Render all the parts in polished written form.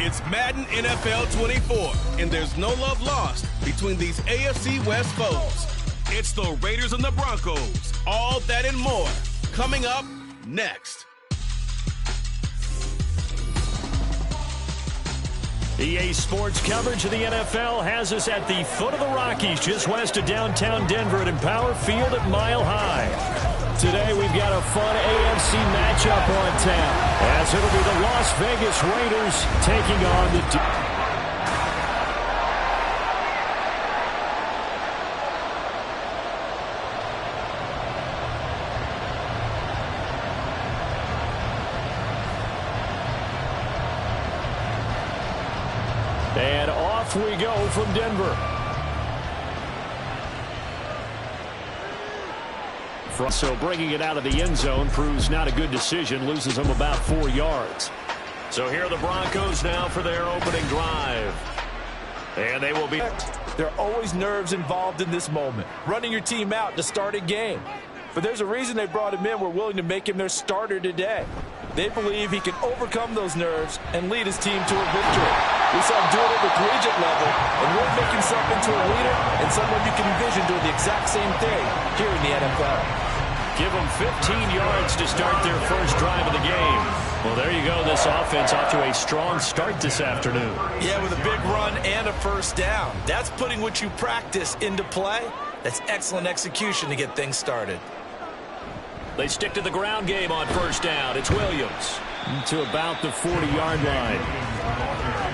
It's Madden NFL 24, and there's no love lost between these AFC West foes. It's the Raiders and the Broncos. All that and more coming up next. EA Sports coverage of the NFL has us at the foot of the Rockies, just west of downtown Denver at Empower Field at Mile High. Today we've got a fun AFC matchup on tap, as it'll be the Las Vegas Raiders taking on the... And off we go from Denver. So bringing it out of the end zone proves not a good decision. Loses them about 4 yards. So here are the Broncos now for their opening drive. And they will be... There are always nerves involved in this moment. Running your team out to start a game. But there's a reason they brought him in. We're willing to make him their starter today. They believe he can overcome those nerves and lead his team to a victory. We saw him do it at the collegiate level and really make himself into a leader and someone you can envision doing the exact same thing here in the NFL. Give them 15 yards to start their first drive of the game. Well, there you go. This offense off to a strong start this afternoon. Yeah, with a big run and a first down. That's putting what you practice into play. That's excellent execution to get things started. They stick to the ground game on first down. It's Williams to about the 40-yard line.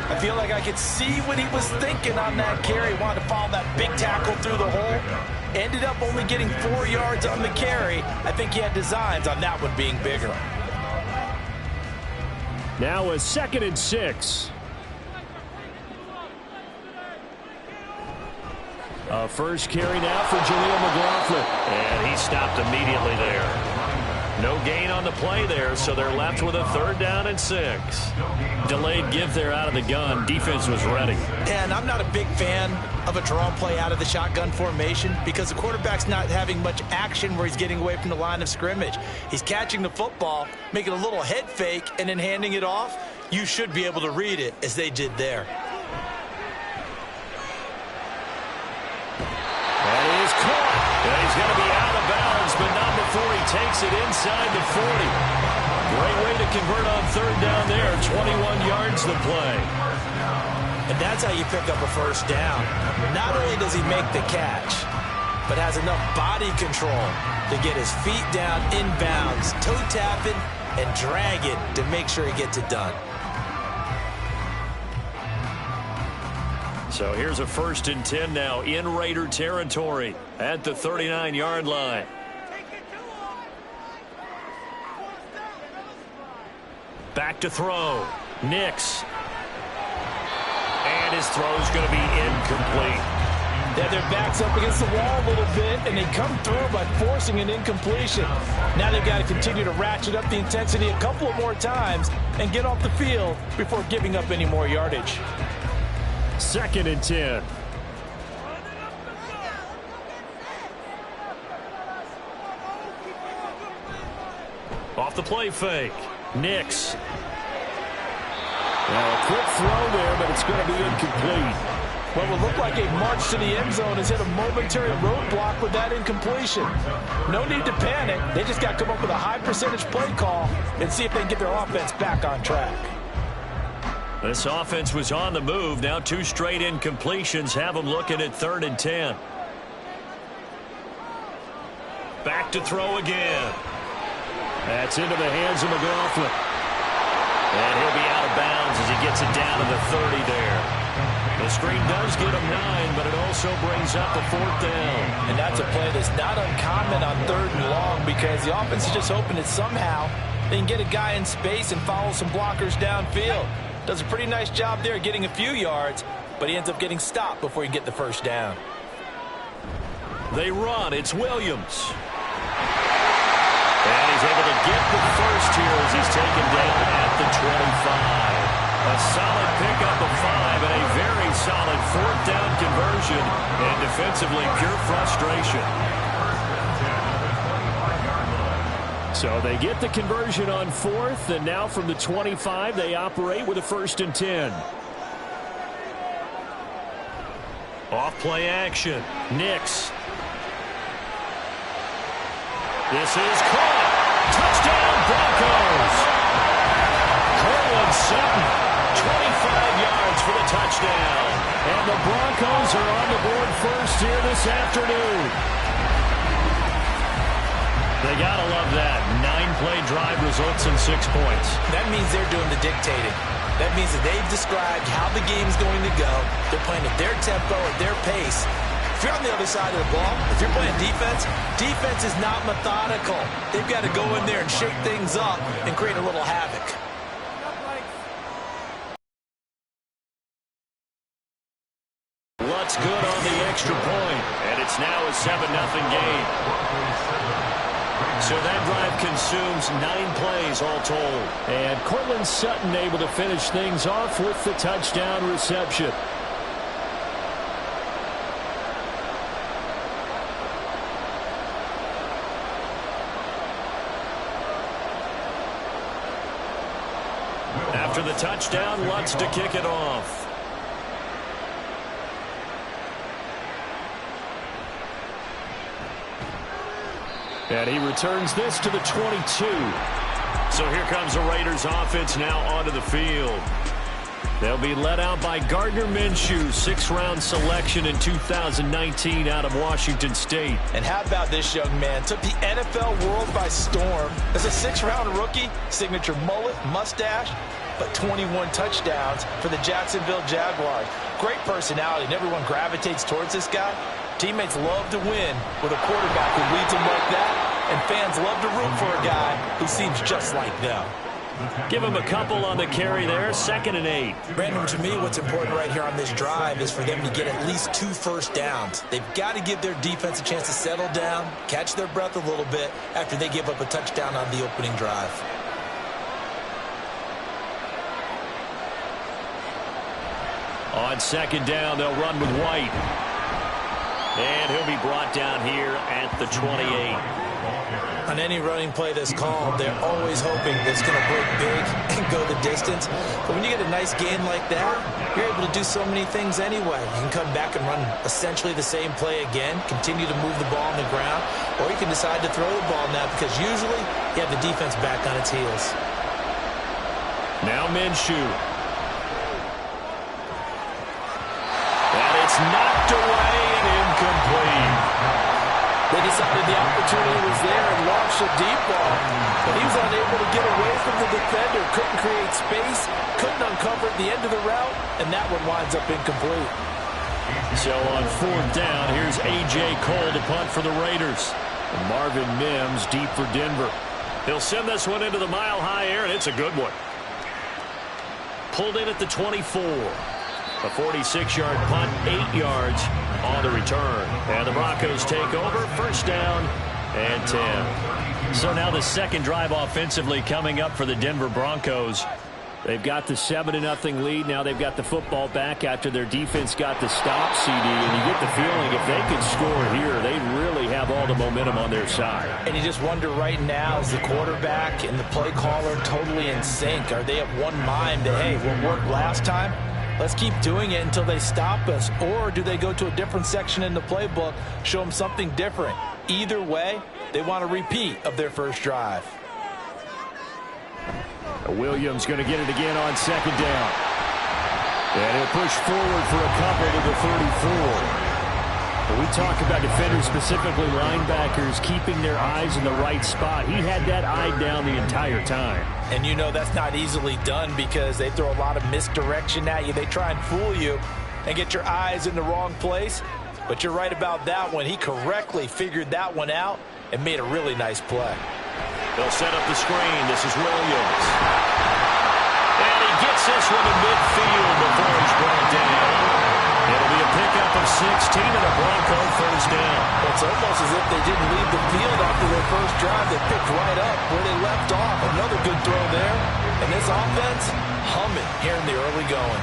I feel like I could see what he was thinking on that carry. Wanted to follow that big tackle through the hole. Ended up only getting 4 yards on the carry. I think he had designs on that one being bigger. Now a 2nd and 6. First carry now for Jaleel McLaughlin. And he stopped immediately there. No gain on the play there, so they're left with a 3rd down and 6. Delayed give there out of the gun. Defense was ready. And I'm not a big fan of a draw play out of the shotgun formation because the quarterback's not having much action where he's getting away from the line of scrimmage. He's catching the football, making a little head fake, and then handing it off. You should be able to read it as they did there. That is caught. And he's going to be out of bounds, but not before he takes it inside the 40. Great way to convert on 3rd down there. 21 yards to play. And that's how you pick up a first down. Not only does he make the catch, but has enough body control to get his feet down inbounds, toe tapping, and drag it to make sure he gets it done. So here's a 1st and 10 now in Raider territory at the 39-yard line. Back to throw. Nix. And his throw's going to be incomplete. Yeah, their back's up against the wall a little bit, and they come through by forcing an incompletion. Now they've got to continue to ratchet up the intensity a couple of more times and get off the field before giving up any more yardage. 2nd and 10. Off the play fake. Nix. Well, a quick throw there, but it's going to be incomplete. What will look like a march to the end zone has hit a momentary roadblock with that incompletion. No need to panic. They just got to come up with a high percentage play call and see if they can get their offense back on track. This offense was on the move. Now 2 straight incompletions have them looking at 3rd and 10. Back to throw again. That's into the hands of McLaughlin. And he'll be out of bounds as he gets it down to the 30 there. The screen does get him 9, but it also brings up a 4th down. And that's a play that's not uncommon on 3rd and long because the offense is just hoping that somehow they can get a guy in space and follow some blockers downfield. Does a pretty nice job there getting a few yards, but he ends up getting stopped before he can get the first down. They run. It's Williams. And he's able to get the first here as he's taken down at the 25. A solid pickup of 5 and a very solid 4th down conversion. And defensively, pure frustration. So they get the conversion on 4th, and now from the 25, they operate with a 1st and 10. Off play action. Nix. This is caught. Touchdown, Broncos. Cortland Sutton, 25 yards for the touchdown. And the Broncos are on the board first here this afternoon. They got to love that. 9-play drive results in 6 points. That means they're doing the dictating. That means that they've described how the game's going to go. They're playing at their tempo, at their pace. If you're on the other side of the ball, if you're playing defense, defense is not methodical. They've got to go in there and shake things up and create a little havoc. Lutt's good on the extra point, and it's now a 7-0 game. So that drive consumes 9 plays all told. And Cortland Sutton able to finish things off with the touchdown reception. After the touchdown, Lutz to kick it off. And he returns this to the 22. So here comes the Raiders offense now onto the field. They'll be led out by Gardner Minshew, 6th-round selection in 2019 out of Washington State. And how about this young man? Took the NFL world by storm. As a 6th-round rookie, signature mullet, mustache, but 21 touchdowns for the Jacksonville Jaguars. Great personality, and everyone gravitates towards this guy. Teammates love to win with a quarterback who leads them like that, and fans love to root for a guy who seems just like them. Give him a couple on the carry there, 2nd and 8. Brandon, to me, what's important right here on this drive is for them to get at least 2 first downs. They've got to give their defense a chance to settle down, catch their breath a little bit after they give up a touchdown on the opening drive. On 2nd down, they'll run with White. And he'll be brought down here at the 28. On any running play that's called, they're always hoping that it's going to break big and go the distance. But when you get a nice gain like that, you're able to do so many things anyway. You can come back and run essentially the same play again, continue to move the ball on the ground, or you can decide to throw the ball now because usually you have the defense back on its heels. Now Minshew. And it's knocked away and incomplete. They decided the opportunity was there and launched a deep ball. But he was unable to get away from the defender. Couldn't create space. Couldn't uncover at the end of the route. And that one winds up incomplete. So on 4th down, here's A.J. Cole to punt for the Raiders. And Marvin Mims deep for Denver. He'll send this one into the mile-high air, and it's a good one. Pulled in at the 24. A 46-yard punt, 8 yards on the return. And the Broncos take over, 1st down and 10. So now the 2nd drive offensively coming up for the Denver Broncos. They've got the 7-0 lead. Now they've got the football back after their defense got the stop, CD. And you get the feeling if they could score here, they really have all the momentum on their side. And you just wonder right now, is the quarterback and the play caller totally in sync? Are they of one mind that, hey, what worked last time? Let's keep doing it until they stop us. Or do they go to a different section in the playbook, show them something different? Either way, they want a repeat of their first drive. Williams going to get it again on 2nd down. And he'll push forward for a couple to the 34. When we talk about defenders, specifically linebackers, keeping their eyes in the right spot, he had that eye down the entire time. And you know that's not easily done because they throw a lot of misdirection at you. They try and fool you and get your eyes in the wrong place. But you're right about that one. He correctly figured that one out and made a really nice play. They'll set up the screen. This is Williams. And he gets this one to midfield before he's brought down. It'll be a pickup of 16 and a Bronco 1st down. It's almost as if they didn't leave the field after their first drive. They picked right up where they left off. Another good throw there. And this offense humming here in the early going.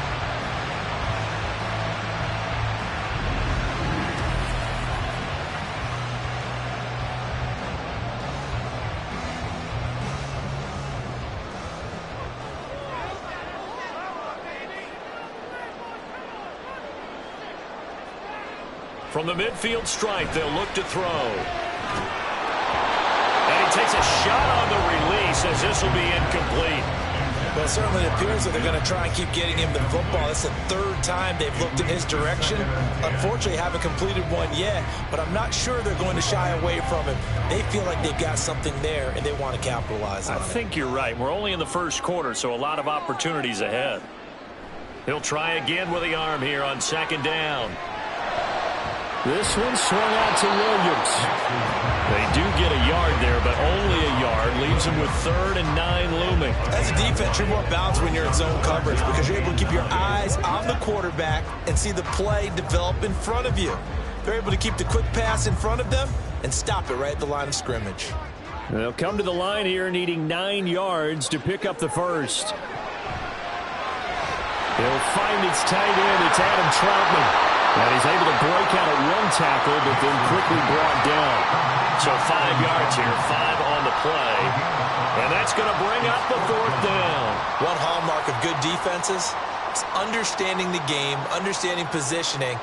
From the midfield stripe, they'll look to throw. And he takes a shot on the release as this will be incomplete. Well, it certainly appears that they're going to try and keep getting him the football. It's the third time they've looked in his direction. Unfortunately, haven't completed one yet, but I'm not sure they're going to shy away from him. They feel like they've got something there, and they want to capitalize on it. I think you're right. We're only in the first quarter, so a lot of opportunities ahead. He'll try again with the arm here on second down. This one swung out to Williams. They do get a yard there, but only a yard. Leaves them with 3rd and 9 looming. As a defense, you're more balanced when you're in zone coverage because you're able to keep your eyes on the quarterback and see the play develop in front of you. They're able to keep the quick pass in front of them and stop it right at the line of scrimmage. They'll come to the line here needing 9 yards to pick up the first. He'll find its tight end. It's Adam Troutman. And he's able to break out at 1 tackle, but then quickly brought down. So 5 yards here, 5 on the play. And that's going to bring up the 4th down. One hallmark of good defenses is understanding the game, understanding positioning,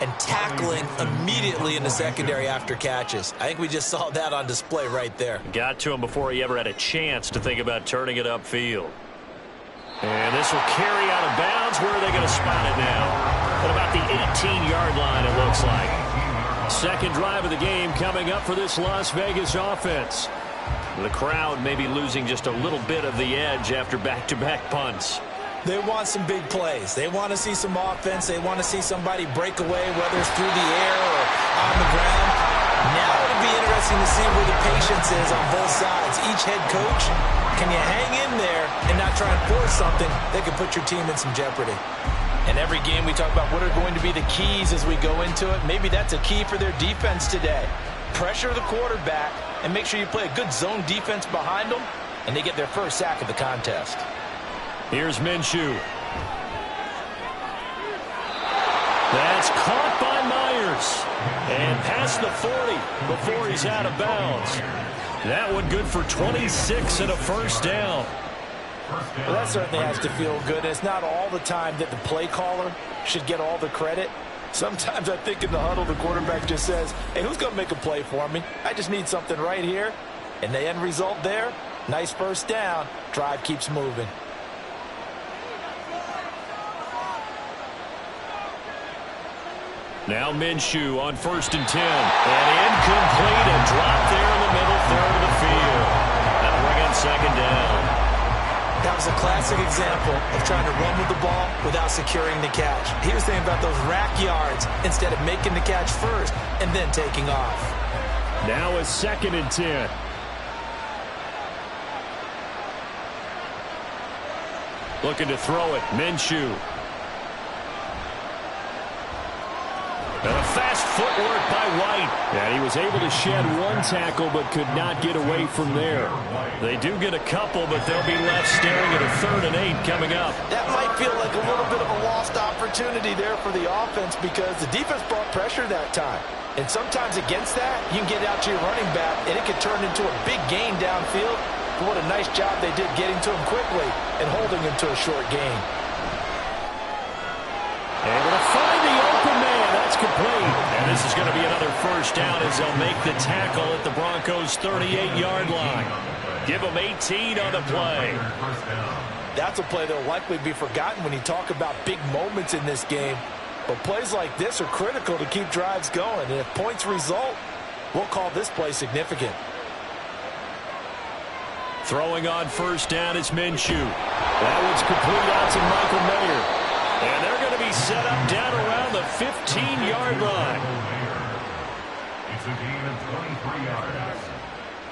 and tackling immediately in the secondary after catches. I think we just saw that on display right there. Got to him before he ever had a chance to think about turning it upfield. And this will carry out of bounds. Where are they going to spot it now? At about the 18-yard line, it looks like. Second drive of the game coming up for this Las Vegas offense. The crowd may be losing just a little bit of the edge after back-to-back punts. They want some big plays. They want to see some offense. They want to see somebody break away, whether it's through the air or on the ground. Now it'll be interesting to see where the patience is on both sides. Each head coach, can you hang in there and not try and force something that could put your team in some jeopardy? And every game we talk about what are going to be the keys as we go into it. Maybe that's a key for their defense today. Pressure the quarterback and make sure you play a good zone defense behind them, and they get their first sack of the contest. Here's Minshew. That's caught by Myers. And past the 40 before he's out of bounds. That one good for 26 and a first down. Well, that certainly has to feel good. It's not all the time that the play caller should get all the credit. Sometimes I think in the huddle the quarterback just says, hey, who's going to make a play for me? I just need something right here. And the end result there, nice first down. Drive keeps moving. Now Minshew on 1st and 10. And incomplete, a drop there in the middle third of the field. That'll bring in second down. That was a classic example of trying to run with the ball without securing the catch. He was thinking about those rack yards instead of making the catch first and then taking off. Now a 2nd and 10. Looking to throw it, Minshew. And a fast footwork by White. And he was able to shed 1 tackle but could not get away from there. They do get a couple, but they'll be left staring at a 3rd and 8 coming up. That might feel like a little bit of a lost opportunity there for the offense because the defense brought pressure that time. And sometimes against that, you can get out to your running back, and it could turn into a big gain downfield. But what a nice job they did getting to him quickly and holding him to a short gain. Able to find the open man. That's complete. And this is going to be another first down as they'll make the tackle at the Broncos' 38-yard line. Give them 18 on the play. That's a play that will likely be forgotten when you talk about big moments in this game. But plays like this are critical to keep drives going. And if points result, we'll call this play significant. Throwing on first down is Minshew. That one's complete out to Michael Mayer. And they're going to be set up down around the 15-yard line. It's a gain of 23 yards.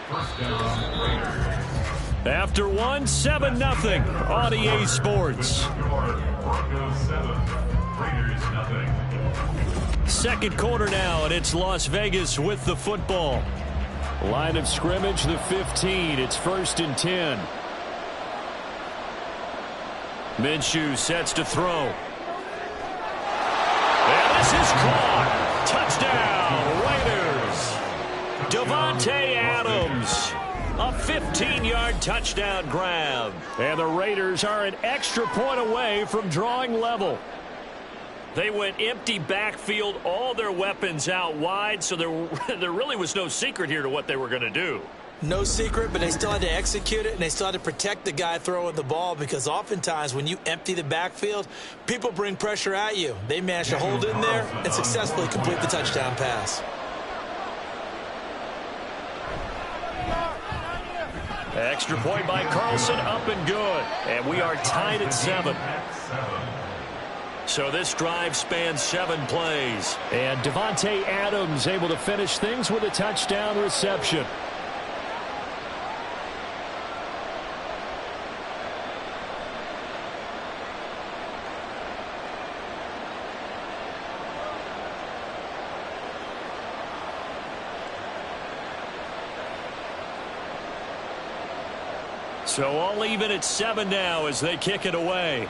First down, Raiders. After 7-0 on EA Sports. Broncos 7, Raiders nothing. Second quarter now, and it's Las Vegas with the football. Line of scrimmage, the 15. It's 1st and 10. Minshew sets to throw. And this is caught. Touchdown, Raiders. Devontae Adams. A 15-yard touchdown grab. And the Raiders are an extra point away from drawing level. They went empty backfield, all their weapons out wide, so there really was no secret here to what they were going to do. No secret, but they still had to execute it, and they still had to protect the guy throwing the ball, because oftentimes when you empty the backfield, people bring pressure at you. They managed to hold in there and successfully complete the touchdown pass. Extra point by Carlson, up and good. And we are tied at 7. So this drive spans 7 plays. And Devontae Adams able to finish things with a touchdown reception. So all even at 7 now as they kick it away.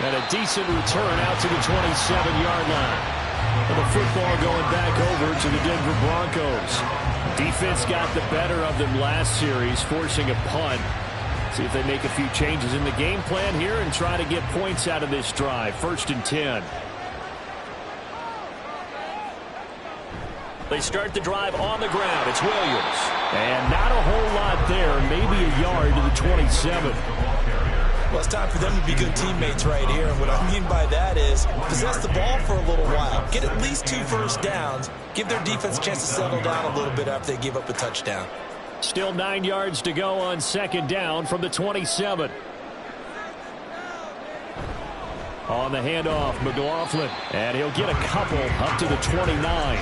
And a decent return out to the 27-yard line. And the football going back over to the Denver Broncos. Defense got the better of them last series, forcing a punt. See if they make a few changes in the game plan here and try to get points out of this drive. 1st and 10. They start the drive on the ground. It's Williams. And not a whole lot there. Maybe a yard to the 27. Well, it's time for them to be good teammates right here. And what I mean by that is possess the ball for a little while. Get at least 2 first downs. Give their defense a chance to settle down a little bit after they give up a touchdown. Still 9 yards to go on 2nd down from the 27. On the handoff, McLaughlin. And he'll get a couple up to the 29.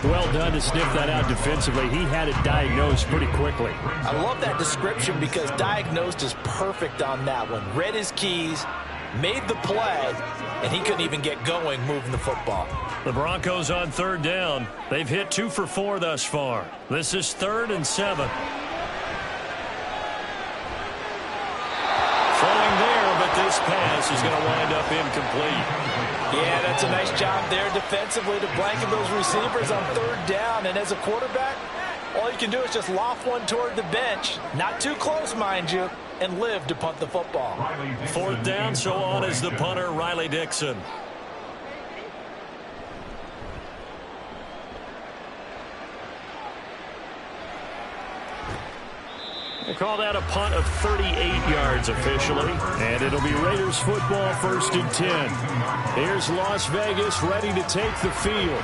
Well done to sniff that out defensively. He had it diagnosed pretty quickly. I love that description because diagnosed is perfect on that one. Read his keys, made the play, and he couldn't even get going moving the football. The Broncos on 3rd down. They've hit 2 for 4 thus far. This is 3rd and 7. Throwing there, but this pass is going to wind up incomplete. Yeah, that's a nice job there defensively to blanket those receivers on 3rd down. And as a quarterback, all you can do is just loft one toward the bench. Not too close, mind you, and live to punt the football. 4th down, so on is the punter, Riley Dixon. They call that a punt of 38 yards officially. And it'll be Raiders football 1st and 10. Here's Las Vegas ready to take the field.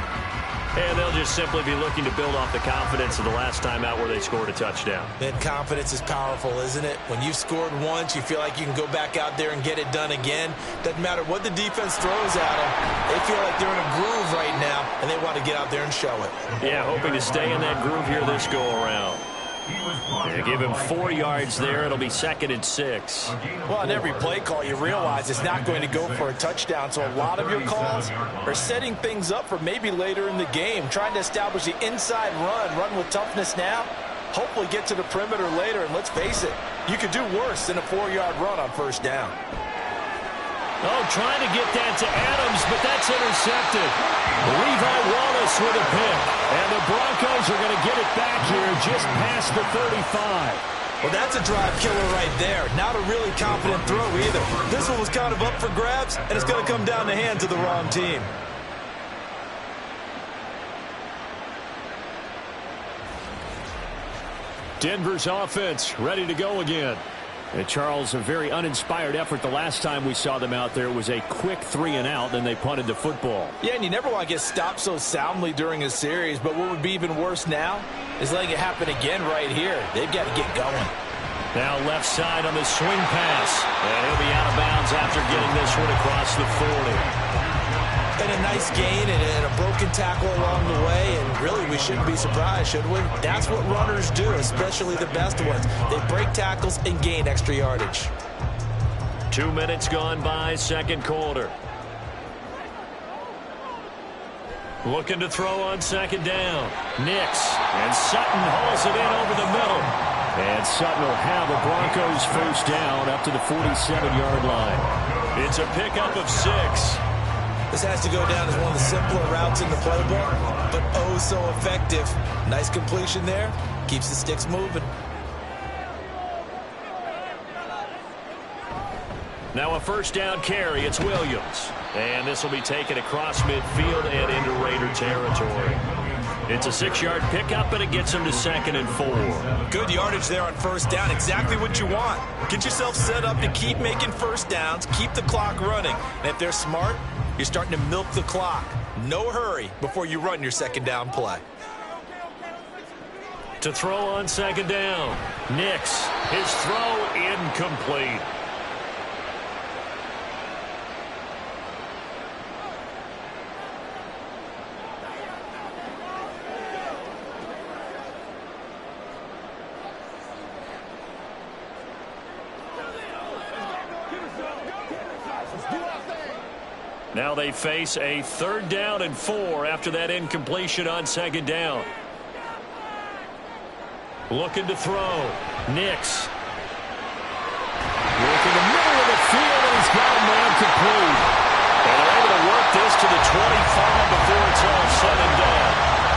And they'll just simply be looking to build off the confidence of the last time out where they scored a touchdown. Then confidence is powerful, isn't it? When you've scored once, you feel like you can go back out there and get it done again. Doesn't matter what the defense throws at them. They feel like they're in a groove right now, and they want to get out there and show it. Yeah, hoping to stay in that groove here this go-around. They give him 4 yards there. It'll be 2nd and 6. Well, on every play call, you realize it's not going to go for a touchdown. So a lot of your calls are setting things up for maybe later in the game, trying to establish the inside run with toughness now, hopefully get to the perimeter later. And let's face it, you could do worse than a 4-yard run on 1st down. Oh, trying to get that to Adams, but that's intercepted. Levi Wallace with a pick. And the Broncos are going to get it back here just past the 35. Well, that's a drive killer right there. Not a really confident throw either. This one was kind of up for grabs, and it's going to come down the hands of the wrong team. Denver's offense ready to go again. And Charles, a very uninspired effort the last time we saw them out there. It was a quick 3-and-out, then they punted the football. Yeah, and you never want to get stopped so soundly during a series, but what would be even worse now is letting it happen again right here. They've got to get going. Now left side on the swing pass. And he'll be out of bounds after getting this one across the 40. And a nice gain and a broken tackle along the way, and really we shouldn't be surprised, should we? That's what runners do, especially the best ones. They break tackles and gain extra yardage. 2 minutes gone by, 2nd quarter. Looking to throw on 2nd down. Nix, and Sutton hauls it in over the middle. And Sutton will have a Broncos 1st down up to the 47-yard line. It's a pickup of 6. This has to go down as one of the simpler routes in the playbook, but oh so effective. Nice completion there. Keeps the sticks moving. Now a first down carry. It's Williams. And this will be taken across midfield and into Raider territory. It's a 6-yard pickup, and it gets him to 2nd and 4. Good yardage there on first down. Exactly what you want. Get yourself set up to keep making first downs, keep the clock running. And if they're smart, you're starting to milk the clock. No hurry before you run your second down play. To throw on 2nd down. Nix. His throw incomplete. Now they face a 3rd down and 4 after that incompletion on 2nd down. Looking to throw. Nix. Working the middle of the field, and he's got a man complete. And they're able to work this to the 25 before it's all said and done.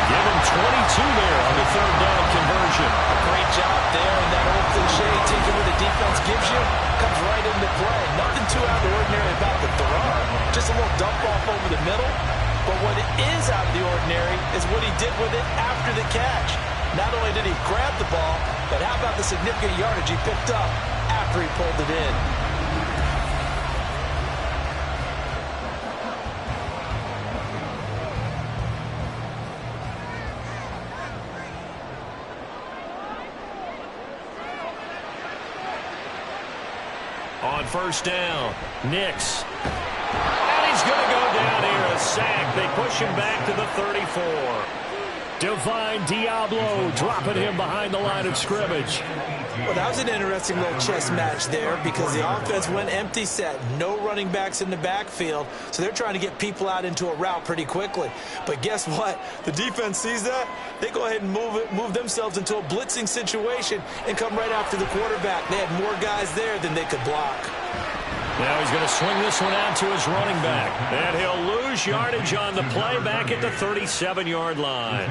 Give him 22 there on the 3rd down conversion. Great job there, and that old cliche, taking what the defense gives you, comes right into play. Nothing too out of the ordinary about the throw. Just a little dump off over the middle. But what is out of the ordinary is what he did with it after the catch. Not only did he grab the ball, but how about the significant yardage he picked up after he pulled it in? On first down, Nix. And he's going to go down here, a sack. They push him back to the 34. Divine Diablo dropping him behind the line of scrimmage. Well, that was an interesting little chess match there because the offense went empty set. No running backs in the backfield, so they're trying to get people out into a route pretty quickly. But guess what? The defense sees that. They go ahead and move themselves into a blitzing situation and come right after the quarterback. They had more guys there than they could block. Now he's going to swing this one out to his running back. And he'll lose yardage on the play back at the 37-yard line.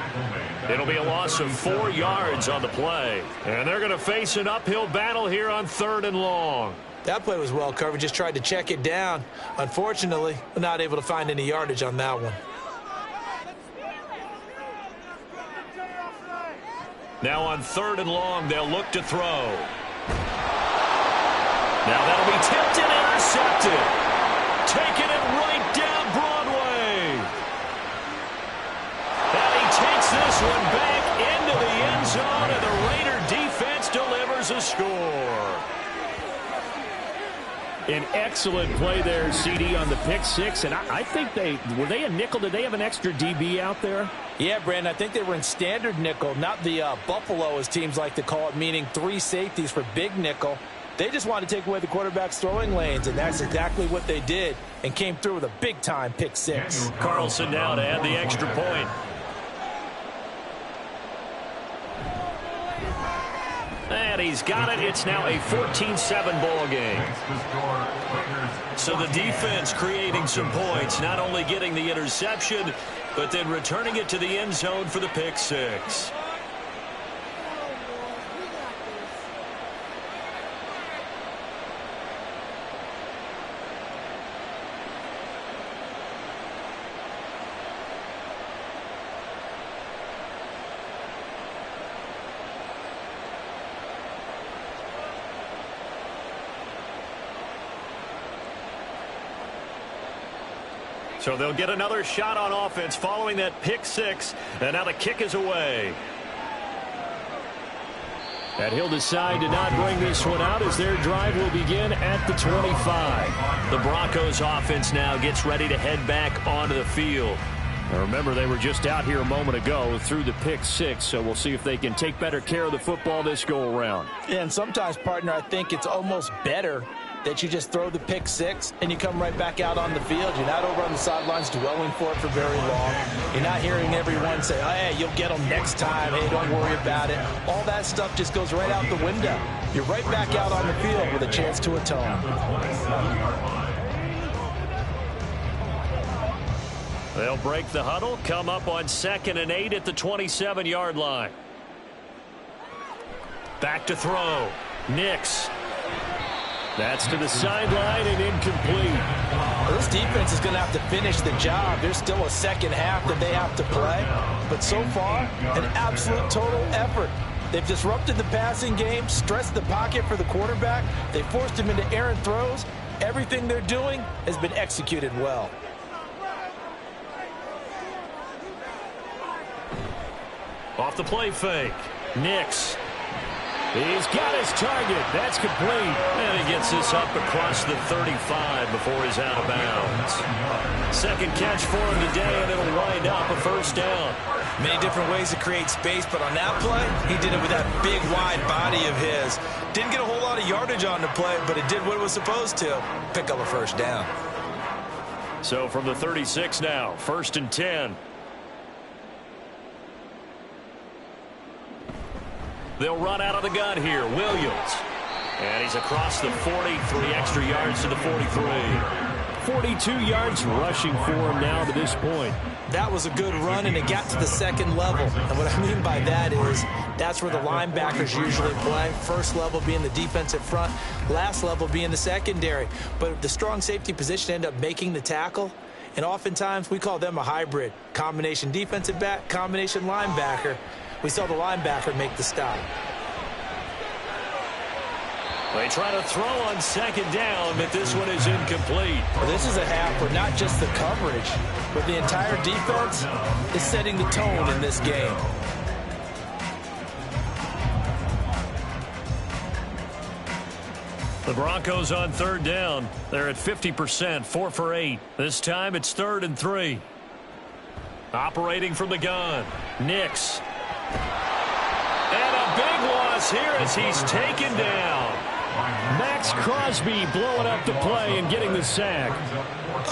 It'll be a loss of 4 yards on the play. And they're going to face an uphill battle here on 3rd and long. That play was well covered. Just tried to check it down. Unfortunately, we're not able to find any yardage on that one. Now on 3rd and long, they'll look to throw. Now that'll be tipped and intercepted. Taking it right down Broadway. And he takes this one back into the end zone, and the Raider defense delivers a score. An excellent play there, CD, on the pick six. And I think were they a nickel? Did they have an extra DB out there? Yeah, Brandon, I think they were in standard nickel, not the Buffalo, as teams like to call it, meaning 3 safeties for big nickel. They just wanted to take away the quarterback's throwing lanes, and that's exactly what they did and came through with a big-time pick six. Carlson now to add the extra point. And he's got it. It's now a 14-7 ball game. So the defense creating some points, not only getting the interception, but then returning it to the end zone for the pick six. So they'll get another shot on offense following that pick six. And now the kick is away. And he'll decide to not bring this one out as their drive will begin at the 25. The Broncos offense now gets ready to head back onto the field. Now remember, they were just out here a moment ago through the pick six, so we'll see if they can take better care of the football this go around. Yeah, and sometimes, partner, I think it's almost better that you just throw the pick six and you come right back out on the field. You're not over on the sidelines dwelling for it for very long. You're not hearing everyone say, oh, hey, you'll get them next time. Hey, don't worry about it. All that stuff just goes right out the window. You're right back out on the field with a chance to atone. They'll break the huddle, come up on 2nd and 8 at the 27-yard line. Back to throw. Nix. That's to the sideline and incomplete. Well, this defense is going to have to finish the job. There's still a second half that they have to play. But so far, an absolute total effort. They've disrupted the passing game, stressed the pocket for the quarterback. They forced him into errant throws. Everything they're doing has been executed well. Off the play fake. Nix. He's got his target. That's complete. And he gets this up across the 35 before he's out of bounds. Second catch for him today, and it'll wind up a first down. Many different ways to create space, but on that play, he did it with that big, wide body of his. Didn't get a whole lot of yardage on the play, but it did what it was supposed to. Pick up a first down. So from the 36 now, 1st and 10. They'll run out of the gun here. Williams. And he's across the 40, 3 extra yards to the 43. 42 yards rushing for him now to this point. That was a good run, and it got to the second level. And what I mean by that is that's where the linebackers usually play. First level being the defensive front, last level being the secondary. But the strong safety position ended up making the tackle. And oftentimes we call them a hybrid. Combination defensive back, combination linebacker. We saw the linebacker make the stop. They try to throw on second down, but this one is incomplete. Well, this is a half where not just the coverage, but the entire defense is setting the tone in this game. The Broncos on 3rd down. They're at 50%, 4 for 8. This time it's 3rd and 3. Operating from the gun, Nix. And a big loss here as he's taken down. Max Crosby blowing up the play and getting the sack.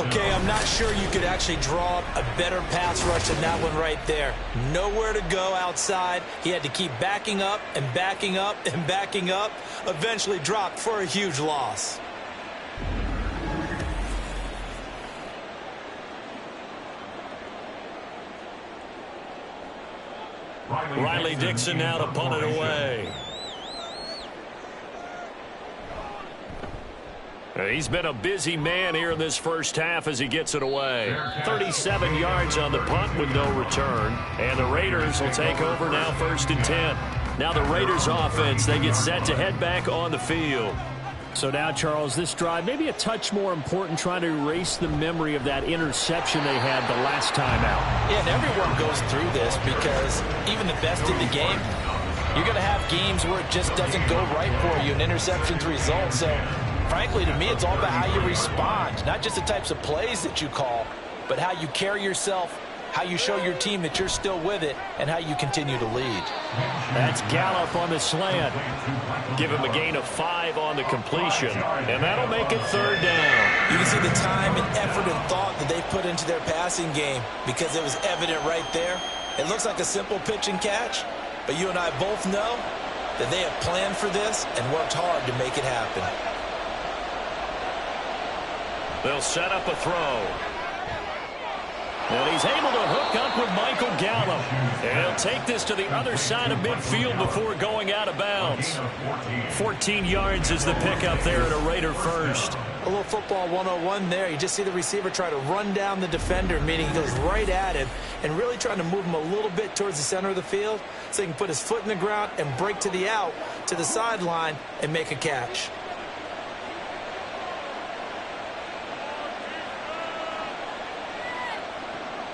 Okay, I'm not sure you could actually draw up a better pass rush than that one right there. Nowhere to go outside. He had to keep backing up and backing up and backing up. Eventually dropped for a huge loss. Riley Dixon now to punt it away. He's been a busy man here in this first half as he gets it away. 37 yards on the punt with no return. And the Raiders will take over now 1st and 10. Now the Raiders offense, they get set to head back on the field. So now, Charles, this drive maybe a touch more important, trying to erase the memory of that interception they had the last time out. Yeah, and everyone goes through this because even the best in the game, you're going to have games where it just doesn't go right for you, and interceptions result. So, frankly, to me, it's all about how you respond, not just the types of plays that you call, but how you carry yourself, how you show your team that you're still with it, and how you continue to lead. That's Gallup on the slant. Give him a gain of 5 on the completion, and that'll make it 3rd down. You can see the time and effort and thought that they put into their passing game because it was evident right there. It looks like a simple pitch and catch, but you and I both know that they have planned for this and worked hard to make it happen. They'll set up a throw. And he's able to hook up with Michael Gallup. And he'll take this to the other side of midfield before going out of bounds. 14 yards is the pickup there at a Raider first. A little football 101 there. You just see the receiver try to run down the defender, meaning he goes right at him and really trying to move him a little bit towards the center of the field so he can put his foot in the ground and break to the out, to the sideline, and make a catch.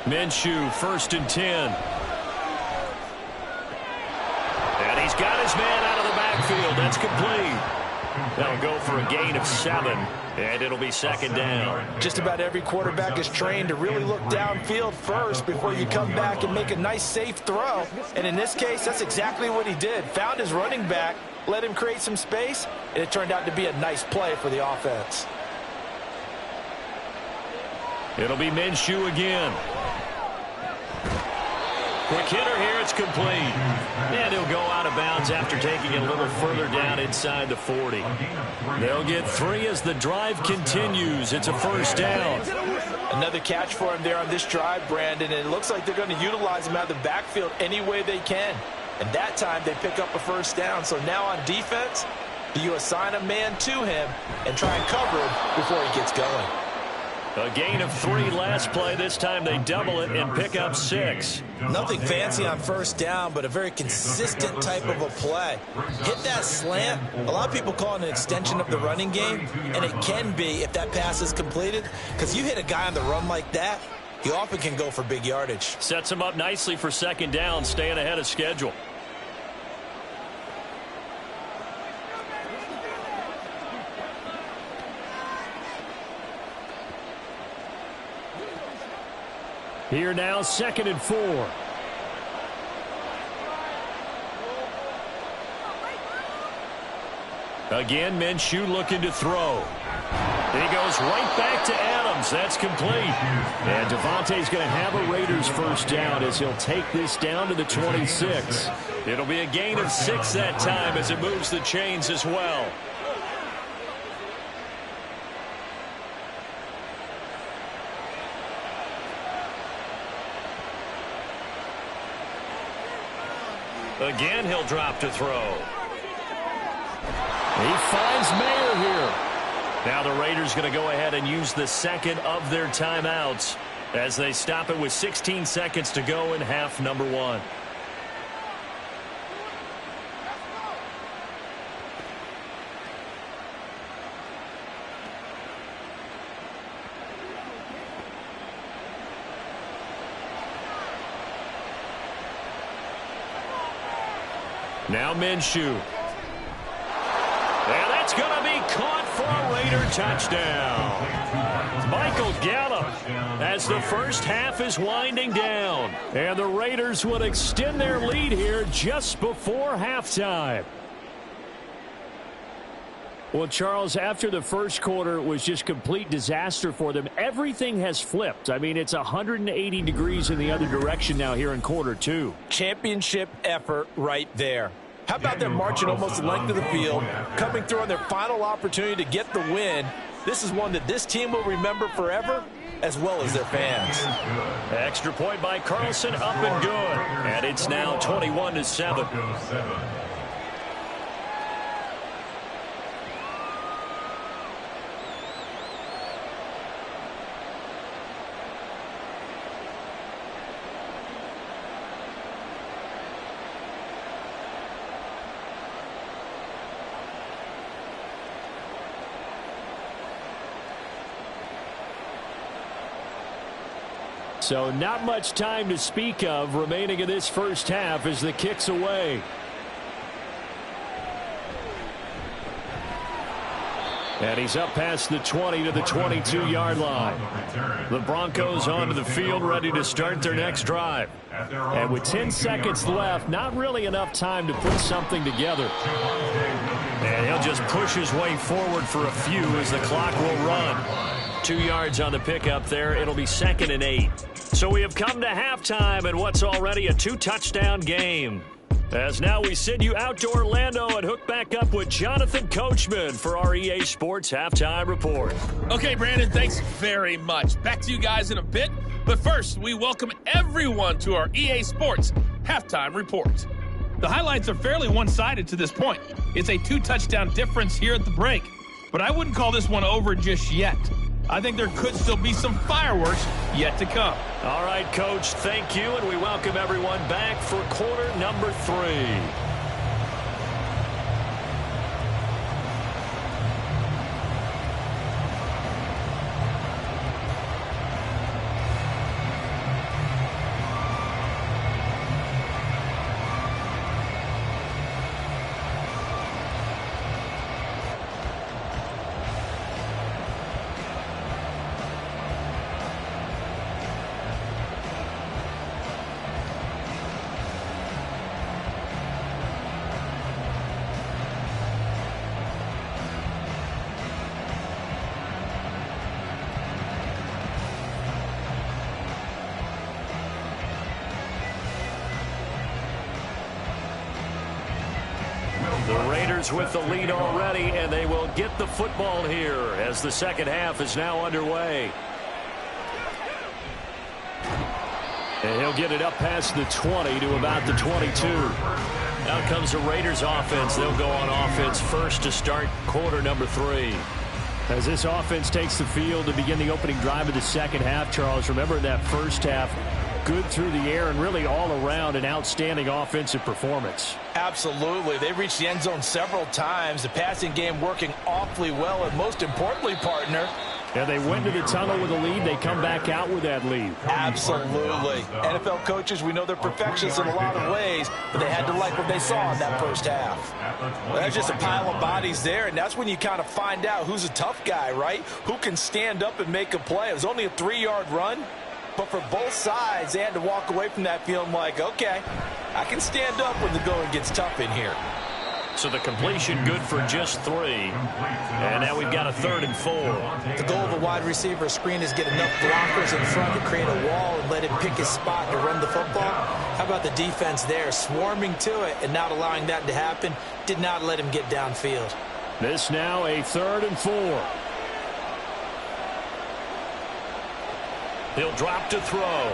Minshew, 1st and 10. And he's got his man out of the backfield. That's complete. They'll go for a gain of 7, and it'll be 2nd down. Just about every quarterback is trained to really look downfield first before you come back and make a nice, safe throw. And in this case, that's exactly what he did. Found his running back, let him create some space, and it turned out to be a nice play for the offense. It'll be Minshew again. Quick hitter here, it's complete. And he'll go out of bounds after taking it a little further down inside the 40. They'll get 3 as the drive continues. It's a 1st down. Another catch for him there on this drive, Brandon, and it looks like they're going to utilize him out of the backfield any way they can. And that time they pick up a 1st down. So now on defense, Do you assign a man to him and try and cover him before he gets going? A gain of 3 last play. This time they double it and pick up 6. Nothing fancy on first down, but a very consistent type of a play. Hit that slant. A lot of people call it an extension of the running game, and it can be if that pass is completed, because you hit a guy on the run like that, he often can go for big yardage. Sets him up nicely for second down, staying ahead of schedule. Here now, 2nd and 4. Again, Minshew looking to throw. And he goes right back to Adams. That's complete. And Devontae's going to have a Raiders first down as he'll take this down to the 26. It'll be a gain of 6 that time as it moves the chains as well. Again, he'll drop to throw. He finds Mayer here. Now the Raiders going to go ahead and use the second of their timeouts as they stop it with 16 seconds to go in half number 1. Now Minshew. And that's going to be caught for a Raider touchdown. Michael Gallup as the first half is winding down. And the Raiders would extend their lead here just before halftime. Well, Charles, after the first quarter was just complete disaster for them, everything has flipped. I mean, it's 180 degrees in the other direction now here in quarter 2. Championship effort right there. How about them marching almost the length of the field, coming through on their final opportunity to get the win? This is one that this team will remember forever, as well as their fans. Extra point by Carlson, up and good. And it's now 21-7. So not much time to speak of remaining in this first half as the kick's away. And he's up past the 20 to the 22-yard line. The Broncos onto the field ready to start their next drive. And with 10 seconds left, not really enough time to put something together. And he'll just push his way forward for a few as the clock will run. 2 yards on the pickup there. It'll be 2nd and 8. So we have come to halftime in what's already a 2-touchdown game. As now we send you out to Orlando and hook back up with Jonathan Coachman for our EA Sports Halftime Report. Okay, Brandon, thanks very much. Back to you guys in a bit. But first, we welcome everyone to our EA Sports Halftime Report. The highlights are fairly one-sided to this point. It's a 2-touchdown difference here at the break. But I wouldn't call this one over just yet. I think there could still be some fireworks yet to come. All right, Coach, thank you, and we welcome everyone back for quarter number 3. The Raiders with the lead already, and they will get the football here as the second half is now underway. And he'll get it up past the 20 to about the 22. Now comes the Raiders offense. They'll go on offense first to start quarter number 3. As this offense takes the field to begin the opening drive of the second half, Charles, remember in that first half, good through the air and really all around an outstanding offensive performance. Absolutely. They reached the end zone several times. The passing game working awfully well. And most importantly, partner, yeah, they went to the tunnel with a lead. They come back out with that lead. Absolutely. NFL coaches, we know they're perfectionists in a lot of ways, but they had to like what they saw in that first half. Well, that's just a pile of bodies there, and that's when you kind of find out who's a tough guy, right? Who can stand up and make a play. It was only a 3-yard run, but for both sides, they had to walk away from that feeling like, okay, I can stand up when the going gets tough in here. So the completion good for just 3. And now we've got a 3rd and 4. The goal of a wide receiver screen is get enough blockers in front to create a wall and let him pick his spot to run the football. How about the defense there, swarming to it and not allowing that to happen? Did not let him get downfield. This now a 3rd and 4. He'll drop to throw.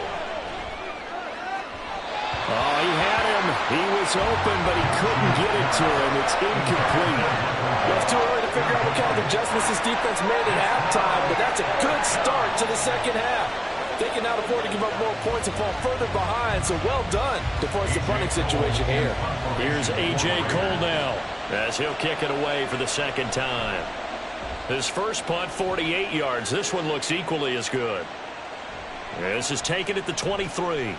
Oh, he had him. He was open, but he couldn't get it to him. It's incomplete. Well, it's too early to figure out what kind of adjustments this defense made at halftime, but that's a good start to the second half. They can now afford to give up more points and fall further behind, so well done to force the punting situation here. Here's A.J. Cole now as he'll kick it away for the second time. His first punt, 48 yards. This one looks equally as good. This is taken at the 23.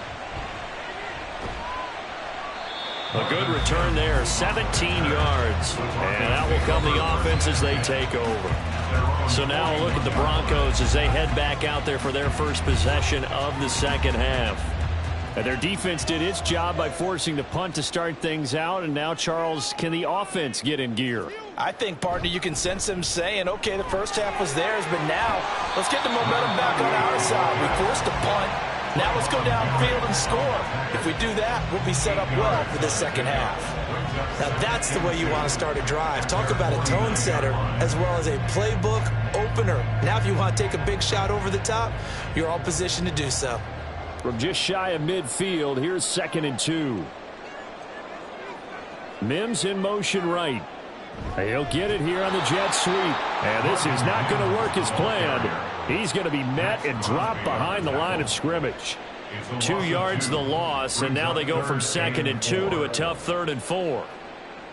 A good return there, 17 yards. And that will come the offense as they take over. So now a look at the Broncos as they head back out there for their first possession of the second half. And their defense did its job by forcing the punt to start things out. And now, Charles, can the offense get in gear? I think, partner, you can sense them saying, okay, the first half was theirs, but now let's get the momentum back on our side. We forced a punt. Now let's go downfield and score. If we do that, we'll be set up well for the second half. Now that's the way you want to start a drive. Talk about a tone setter as well as a playbook opener. Now if you want to take a big shot over the top, you're all positioned to do so. From just shy of midfield, here's 2nd and 2. Mims in motion right. He'll get it here on the jet sweep. And this is not going to work as planned. He's going to be met and dropped behind the line of scrimmage. 2 yards the loss, and now they go from 2nd and 2 to a tough 3rd and 4.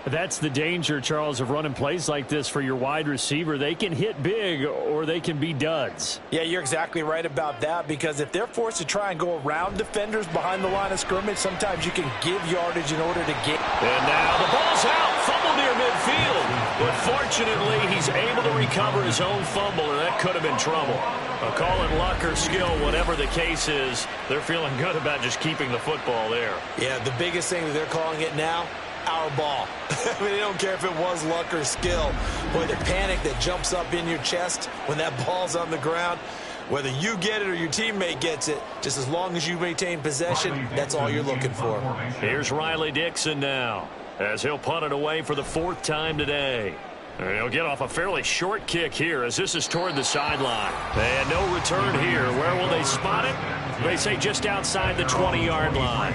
That's the danger, Charles, of running plays like this for your wide receiver. They can hit big or they can be duds. Yeah, you're exactly right about that, because if they're forced to try and go around defenders behind the line of scrimmage, sometimes you can give yardage in order to get. And now the ball's out, fumble near midfield. But fortunately, he's able to recover his own fumble, and that could have been trouble. I'll call it luck or skill, whatever the case is. They're feeling good about just keeping the football there. Yeah, the biggest thing that they're calling it now, our ball. I mean, they don't care if it was luck or skill. Boy, the panic that jumps up in your chest when that ball's on the ground, whether you get it or your teammate gets it, just as long as you maintain possession, that's all you're looking for. Here's Riley Dixon now, as he'll punt it away for the 4th time today. And he'll get off a fairly short kick here as this is toward the sideline. And no return here. Where will they spot it? They say just outside the 20-yard line.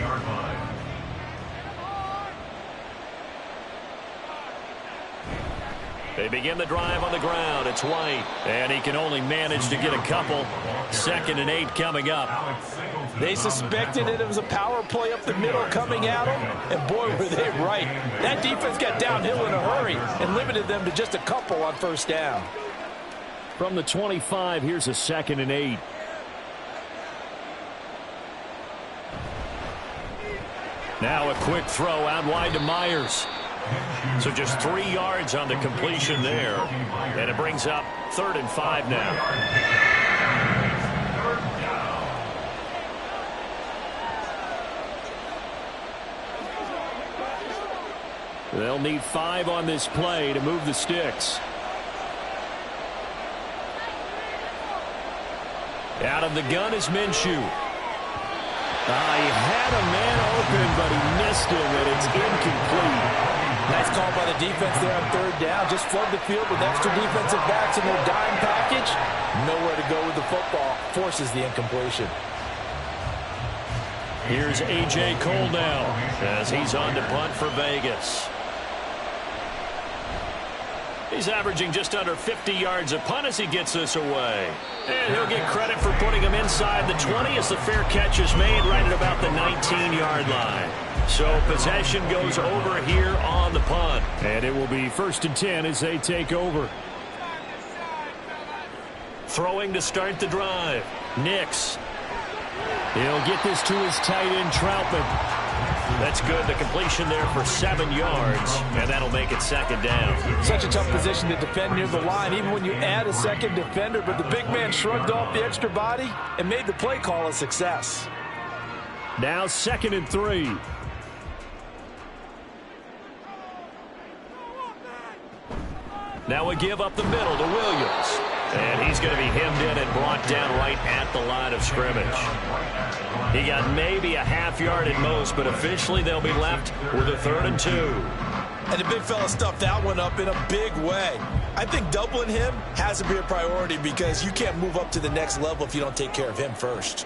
They begin the drive on the ground. It's White, and he can only manage to get a couple. 2nd and 8 coming up. They suspected that it was a power play up the middle coming at them, and boy, were they right. That defense got downhill in a hurry and limited them to just a couple on first down. From the 25, here's a 2nd and 8. Now a quick throw out wide to Myers. So just 3 yards on the completion there. And it brings up 3rd and 5 now. They'll need 5 on this play to move the sticks. Out of the gun is Minshew. He had a man open, but he missed him, and it's incomplete. Nice call by the defense there on 3rd down. Just flood the field with extra defensive backs in their dime package. Nowhere to go with the football. Forces the incompletion. Here's A.J. Cole now as he's on to punt for Vegas. He's averaging just under 50 yards a punt as he gets this away. And he'll get credit for putting him inside the 20 as the fair catch is made right at about the 19-yard line. So possession goes over here on the punt. And it will be 1st and 10 as they take over. Throwing to start the drive. Nix. He'll get this to his tight end, Troutman. That's good. The completion there for 7 yards, and that'll make it 2nd down. Such a tough position to defend near the line, even when you add a second defender, but the big man shrugged off the extra body and made the play call a success. Now 2nd and 3. Now a give up the middle to Williams. And he's going to be hemmed in and brought down right at the line of scrimmage. He got maybe a half yard at most, but officially they'll be left with a 3rd and 2. And the big fella stuffed that one up in a big way. I think doubling him has to be a priority because you can't move up to the next level if you don't take care of him first.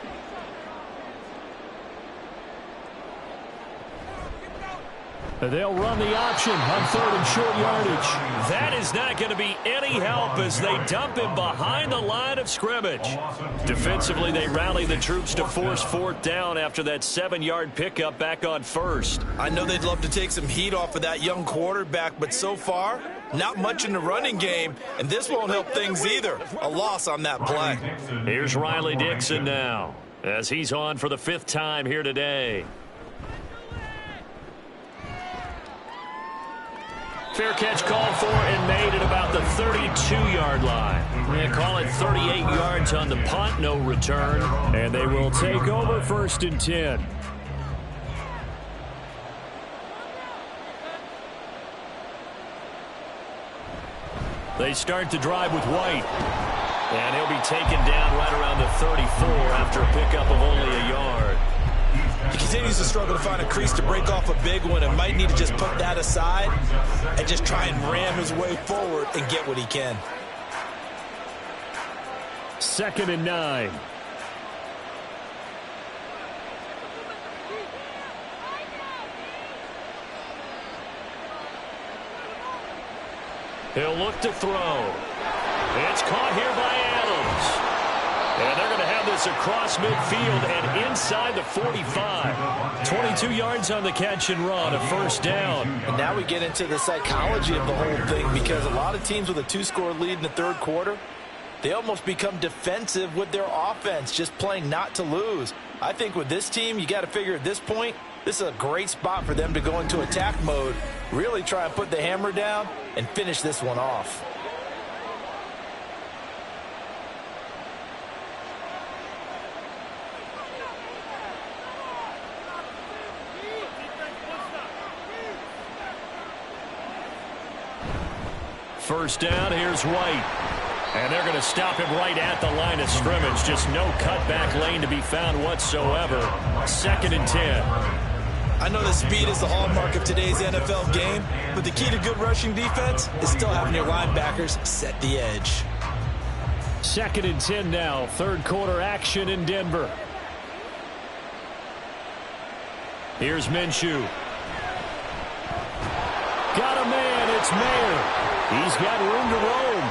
They'll run the option on 3rd and short yardage. That is not going to be any help as they dump him behind the line of scrimmage. Defensively, they rally the troops to force 4th down after that 7-yard pickup back on 1st. I know they'd love to take some heat off of that young quarterback, but so far, not much in the running game, and this won't help things either. A loss on that play. Here's Riley Dixon now as he's on for the 5th time here today. Fair catch called for and made at about the 32-yard line. They call it 38 yards on the punt, no return. And they will take over 1st and 10. They start the drive with White. And he'll be taken down right around the 34 after a pickup of only a yard. He continues to struggle to find a crease to break off a big one and might need to just put that aside and just try and ram his way forward and get what he can. 2nd and 9. He'll look to throw. It's caught here by Adams. And they're going to have this across midfield and inside the 45. 22 yards on the catch and run, a 1st down. And now we get into the psychology of the whole thing because a lot of teams with a 2-score lead in the 3rd quarter, they almost become defensive with their offense, just playing not to lose. I think with this team, you got to figure at this point, this is a great spot for them to go into attack mode, really try and put the hammer down and finish this one off. First down, here's White. And they're going to stop him right at the line of scrimmage. Just no cutback lane to be found whatsoever. 2nd and 10. I know that speed is the hallmark of today's NFL game, but the key to good rushing defense is still having your linebackers set the edge. 2nd and 10 now. 3rd quarter action in Denver. Here's Minshew. Got a man. It's Mayer. He's got room to roam.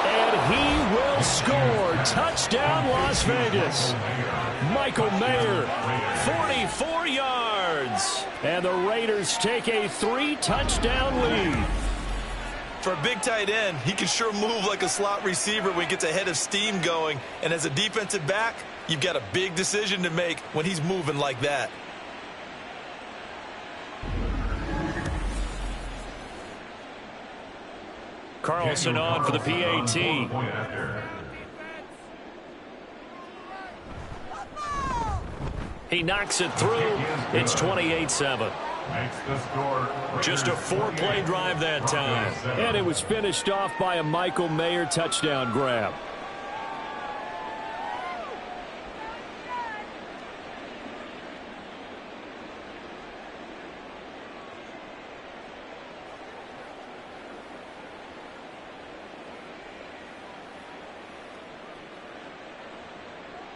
And he will score. Touchdown, Las Vegas. Michael Mayer, 44 yards. And the Raiders take a 3-touchdown lead. For a big tight end, he can sure move like a slot receiver when he gets a head of steam going. And as a defensive back, you've got a big decision to make when he's moving like that. Carlson on for the PAT. He knocks it through. It's 28-7. Just a 4-play drive that time. And it was finished off by a Michael Mayer touchdown grab.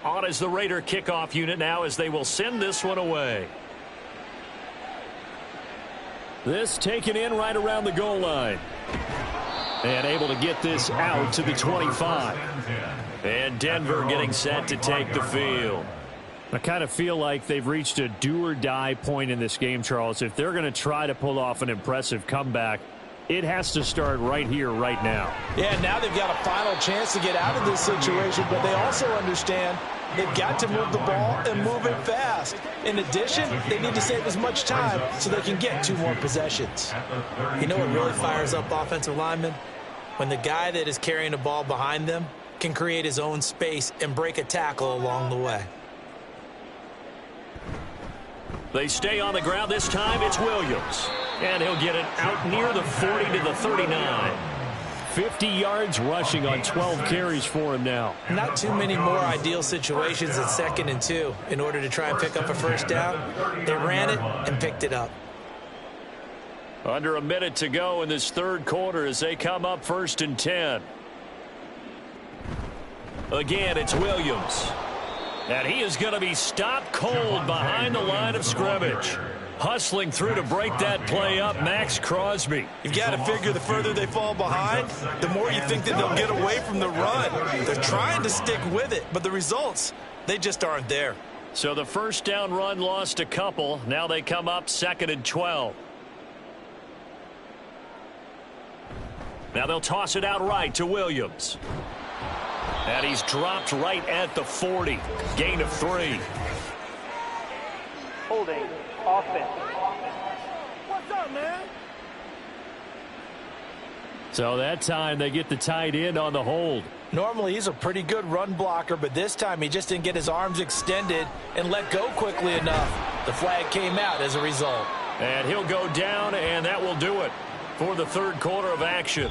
On as the Raider kickoff unit now as they will send this one away. This taken in right around the goal line. And able to get this out to the 25. And Denver getting set to take the field. I kind of feel like they've reached a do-or-die point in this game, Charles. If they're going to try to pull off an impressive comeback, it has to start right here, right now. Yeah, now they've got a final chance to get out of this situation, but they also understand they've got to move the ball and move it fast. In addition, they need to save as much time so they can get 2 more possessions. You know what really fires up offensive linemen? When the guy that is carrying the ball behind them can create his own space and break a tackle along the way. They stay on the ground. This time it's Williams. And he'll get it out near the 40 to the 39. 50 yards rushing on 12 carries for him now. Not too many more ideal situations at 2nd and 2 in order to try and pick up a first down. They ran it and picked it up. Under a minute to go in this third quarter as they come up 1st and 10. Again, it's Williams. And he is going to be stopped cold behind the line of scrimmage. Hustling through to break that play up, Max Crosby. You've got to figure the further they fall behind, the more you think that they'll get away from the run. They're trying to stick with it, but the results, they just aren't there. So the first down run lost a couple. Now they come up 2nd and 12. Now they'll toss it out right to Williams. And he's dropped right at the 40. Gain of 3. Holding offense. What's up, man? So that time they get the tight end on the hold. Normally he's a pretty good run blocker, but this time he just didn't get his arms extended and let go quickly enough. The flag came out as a result. And he'll go down, and that will do it for the third quarter of action.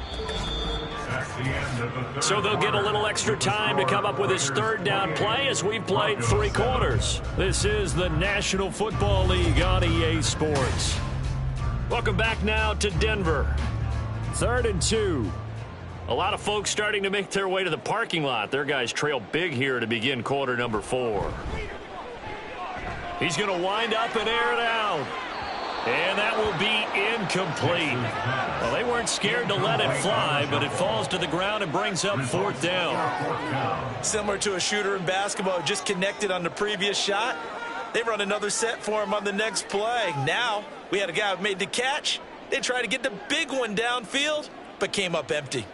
So they'll get a little extra time to come up with his third down play as we've played 3 quarters. This is the National Football League on EA Sports. Welcome back now to Denver. 3rd and 2. A lot of folks starting to make their way to the parking lot. Their guys trail big here to begin quarter number 4. He's going to wind up and air it out. And that will be incomplete. Well, they weren't scared to let it fly, but it falls to the ground and brings up 4th down. Similar to a shooter in basketball, just connected on the previous shot. They run another set for him on the next play. Now, we had a guy who made the catch. They tried to get the big one downfield, but came up empty.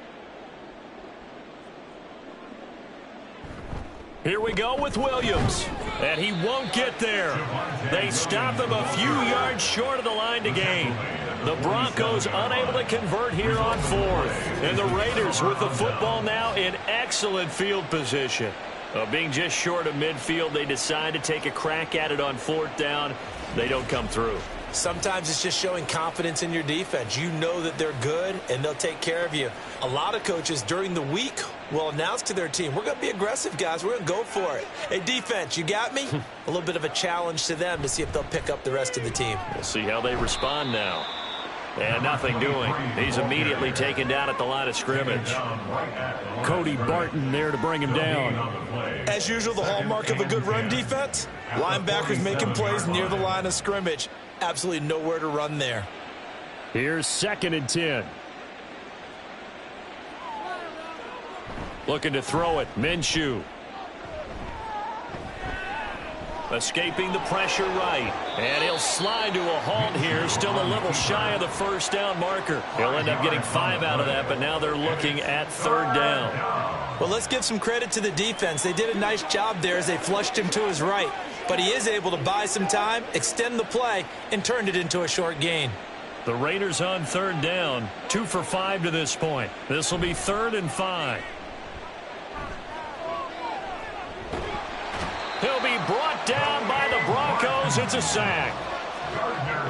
Here we go with Williams, and he won't get there. They stop him a few yards short of the line to gain. The Broncos unable to convert here on 4th, and the Raiders with the football now in excellent field position. Being just short of midfield, they decide to take a crack at it on 4th down. They don't come through. Sometimes it's just showing confidence in your defense. You know that they're good, and they'll take care of you. A lot of coaches during the week will announce to their team, we're going to be aggressive, guys. We're going to go for it. Hey, defense, you got me? A little bit of a challenge to them to see if they'll pick up the rest of the team. We'll see how they respond now. And nothing doing. He's immediately taken down at the line of scrimmage. Cody Barton there to bring him down. As usual, the hallmark of a good run defense, linebackers making plays near the line of scrimmage. Absolutely nowhere to run there. Here's 2nd and 10. Looking to throw it. Minshew. Escaping the pressure right. And he'll slide to a halt here. Still a little shy of the first down marker. He'll end up getting 5 out of that, but now they're looking at 3rd down. Well, let's give some credit to the defense. They did a nice job there as they flushed him to his right. But he is able to buy some time, extend the play, and turned it into a short gain. The Raiders on 3rd down. 2 for 5 to this point. This will be 3rd and 5. He'll be brought down by the Broncos. It's a sack.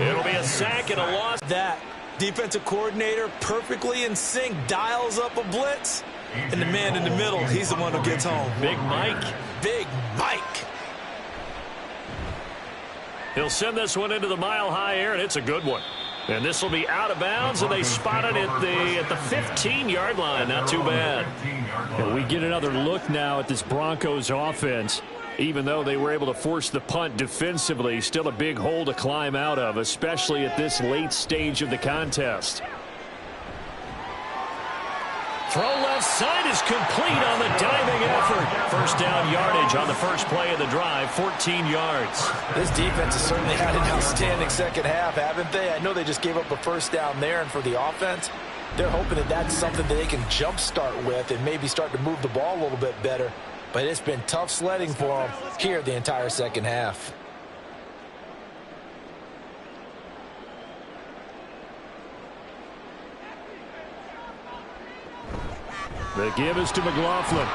It'll be a sack and a loss. That defensive coordinator perfectly in sync dials up a blitz. And the man in the middle, he's the one who gets home. Big Mike. Big Mike. He'll send this one into the mile-high air, and it's a good one. And this will be out of bounds, and they spot it at the 15-yard line. Not too bad. And we get another look now at this Broncos offense. Even though they were able to force the punt defensively, still a big hole to climb out of, especially at this late stage of the contest. Throw left side is complete on the diving effort. First down yardage on the first play of the drive, 14 yards. This defense has certainly had an outstanding second half, haven't they? I know they just gave up a first down there, and for the offense, they're hoping that that's something that they can jumpstart with and maybe start to move the ball a little bit better. But it's been tough sledding for them here the entire second half. The give is to McLaughlin.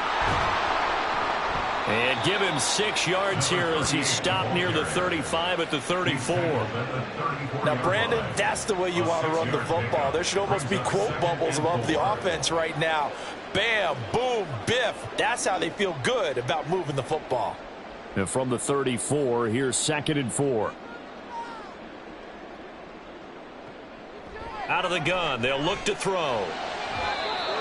And give him 6 yards here as he stopped near the 35 at the 34. Now, Brandon, that's the way you want to run the football. There should almost be quote bubbles above the offense right now. Bam, boom, biff. That's how they feel good about moving the football. And from the 34, here's 2nd and 4. Out of the gun, they'll look to throw.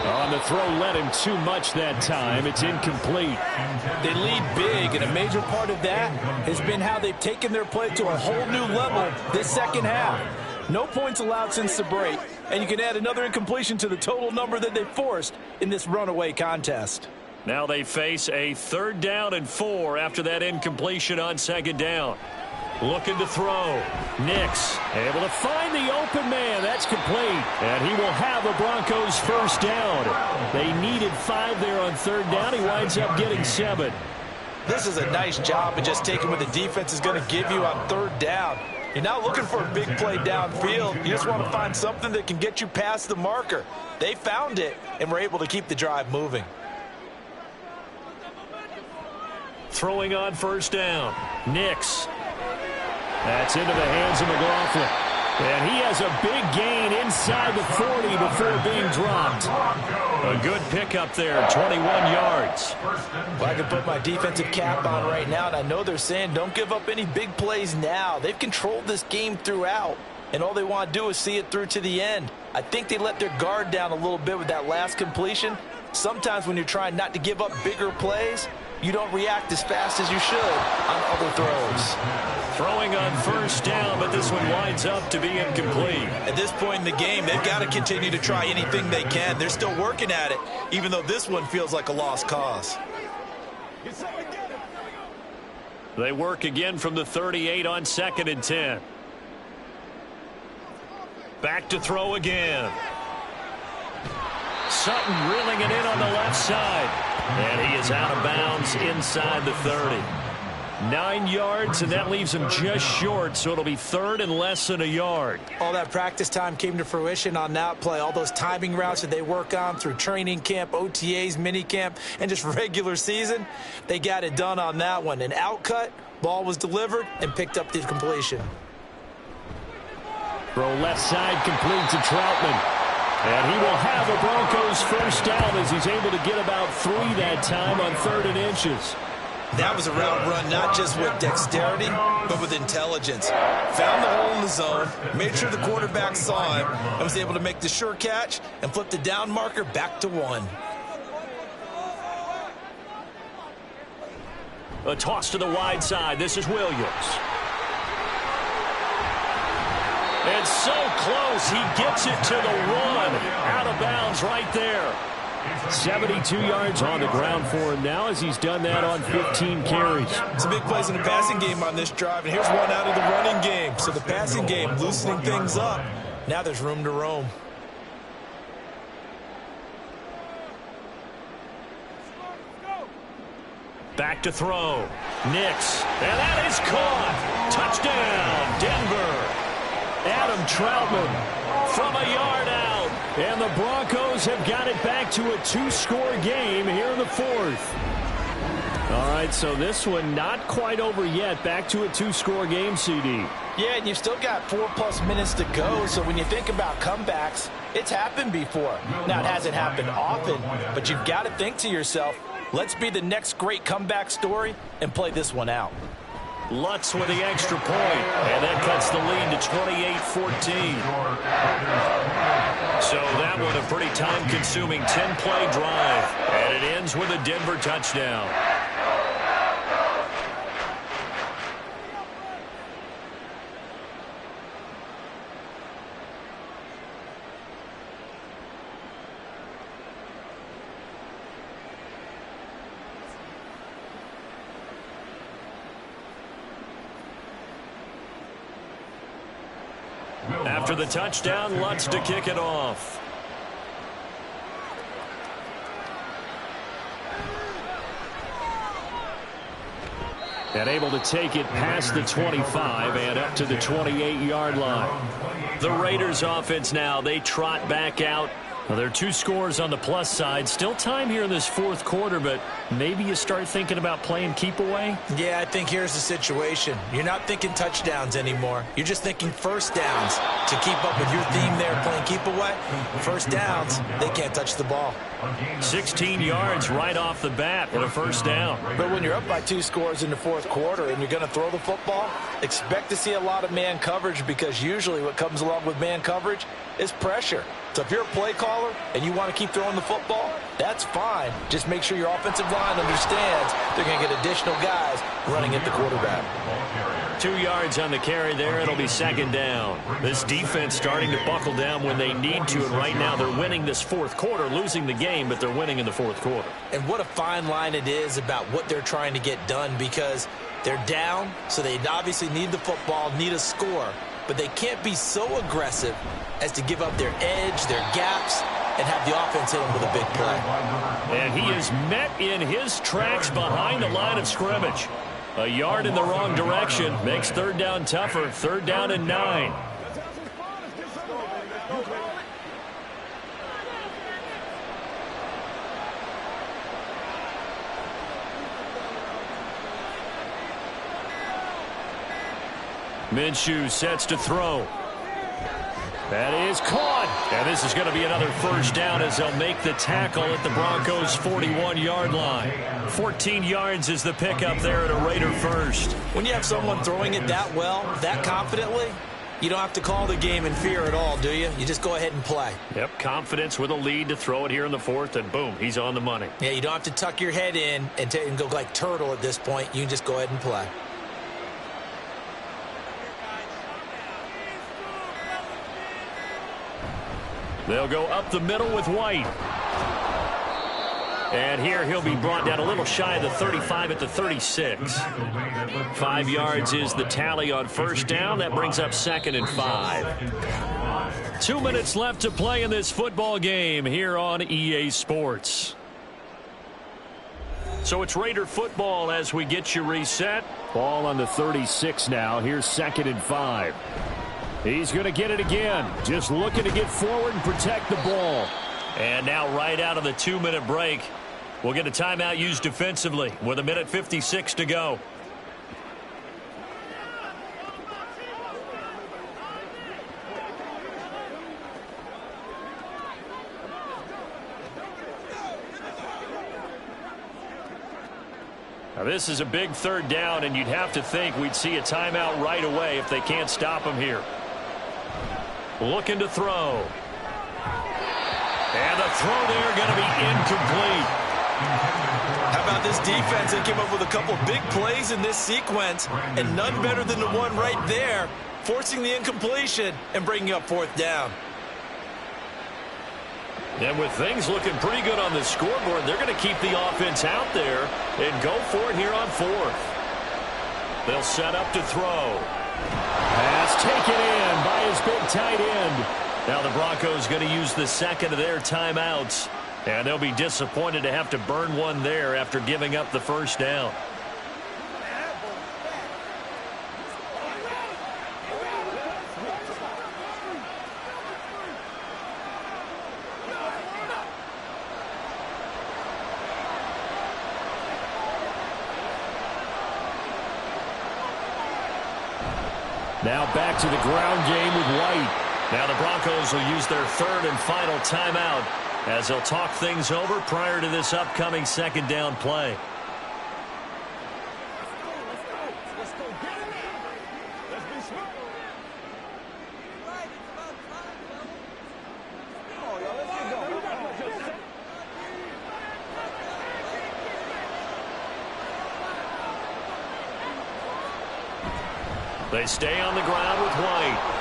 On the throw, led him too much that time. It's incomplete. They lead big, and a major part of that has been how they've taken their play to a whole new level this second half. No points allowed since the break, and you can add another incompletion to the total number that they forced in this runaway contest. Now they face a 3rd down and 4 after that incompletion on 2nd down. Looking to throw. Nix able to find the open man. That's complete. And he will have the Broncos first down. They needed 5 there on 3rd down. He winds up getting 7. This is a nice job of just taking what the defense is going to give you on 3rd down. You're not looking for a big play downfield. You just want to find something that can get you past the marker. They found it and were able to keep the drive moving. Throwing on 1st down. Nix. That's into the hands of McLaughlin. And he has a big gain inside the 40 before being dropped. A good pickup there, 21 yards. Well, I can put my defensive cap on right now, and I know they're saying don't give up any big plays now. They've controlled this game throughout, and all they want to do is see it through to the end. I think they let their guard down a little bit with that last completion. Sometimes when you're trying not to give up bigger plays, you don't react as fast as you should on other throws. Throwing on 1st down, but this one winds up to be incomplete. At this point in the game, they've got to continue to try anything they can. They're still working at it, even though this one feels like a lost cause. They work again from the 38 on 2nd and 10. Back to throw again. Sutton reeling it in on the left side. And he is out of bounds inside the 30. 9 yards, and that leaves him just short, so it'll be 3rd and less than a yard. All that practice time came to fruition on that play. All those timing routes that they work on through training camp, OTAs, minicamp, and just regular season, they got it done on that one. An outcut, ball was delivered, and picked up the completion. Throw left side complete to Troutman. And he will have the Broncos first down as he's able to get about 3 that time on 3rd and inches. That was a route run not just with dexterity, but with intelligence. Found the hole in the zone, made sure the quarterback saw him, and was able to make the sure catch and flip the down marker back to 1. A toss to the wide side. This is Williams. And so close, he gets it to the 1. Out of bounds right there. 72 yards on the ground for him now as he's done that on 15 carries. Some big plays in the passing game on this drive, and here's one out of the running game. So the passing game loosening things up. Now there's room to roam. Back to throw. Nix. And that is caught. Touchdown, Denver. Adam Troutman from a yard out. And the Broncos have got it back to a 2-score game here in the 4th. All right, so this one not quite over yet. Back to a 2-score game, CD. Yeah, and you've still got 4+ minutes to go. So when you think about comebacks, it's happened before. Now, it hasn't happened often, but you've got to think to yourself, let's be the next great comeback story and play this one out. Lutz with the extra point, and that cuts the lead to 28-14. So that one a pretty time-consuming 10-play drive, and it ends with a Denver touchdown. After the touchdown, Lutz to kick it off. And able to take it past the 25 and up to the 28-yard line. The Raiders offense now, they trot back out. Well, there are 2 scores on the plus side. Still time here in this fourth quarter, but maybe you start thinking about playing keep away? Yeah, I think here's the situation. You're not thinking touchdowns anymore. You're just thinking first downs. To keep up with your theme there, playing keep away, first downs, they can't touch the ball. 16 yards right off the bat with a first down. But when you're up by 2 scores in the fourth quarter and you're going to throw the football, expect to see a lot of man coverage, because usually what comes along with man coverage is pressure. So if you're a play caller and you want to keep throwing the football, that's fine. Just make sure your offensive line understands they're going to get additional guys running at the quarterback. 2 yards on the carry there. It'll be second down. This defense starting to buckle down when they need to, and right now they're winning this fourth quarter, losing the game, but they're winning in the fourth quarter. And what a fine line it is about what they're trying to get done, because they're down, so they obviously need the football, need a score, but they can't be so aggressive as to give up their edge, their gaps, and have the offense hit them with a big play. And he is met in his tracks behind the line of scrimmage. A yard in the wrong direction makes third down tougher. Third down and 9. Minshew sets to throw. That is caught. And this is going to be another first down as they'll make the tackle at the Broncos' 41-yard line. 14 yards is the pickup there at a Raider first. When you have someone throwing it that well, that confidently, you don't have to call the game in fear at all, do you? You just go ahead and play. Yep, confidence with a lead to throw it here in the fourth, and boom, he's on the money. Yeah, you don't have to tuck your head in and go like turtle at this point. You can just go ahead and play. They'll go up the middle with White. And here he'll be brought down a little shy of the 35 at the 36. 5 yards is the tally on first down. That brings up second and 5. 2 minutes left to play in this football game here on EA Sports. So it's Raider football as we get you reset. Ball on the 36 now. Here's second and 5. He's going to get it again. Just looking to get forward and protect the ball. And now right out of the 2-minute break, we'll get a timeout used defensively with 1:56 to go. Now this is a big third down, and you'd have to think we'd see a timeout right away if they can't stop him here. Looking to throw. And the throw there going to be incomplete. How about this defense? They came up with a couple big plays in this sequence, and none better than the one right there, forcing the incompletion and bringing up fourth down. And with things looking pretty good on the scoreboard, they're going to keep the offense out there and go for it here on fourth. They'll set up to throw. Pass taken in by his big tight end. Now the Broncos going to use the second of their timeouts, and they'll be disappointed to have to burn one there after giving up the first down. Now back to the ground game with White. Now the Broncos will use their third and final timeout as they'll talk things over prior to this upcoming second down play. They stay on the ground with White.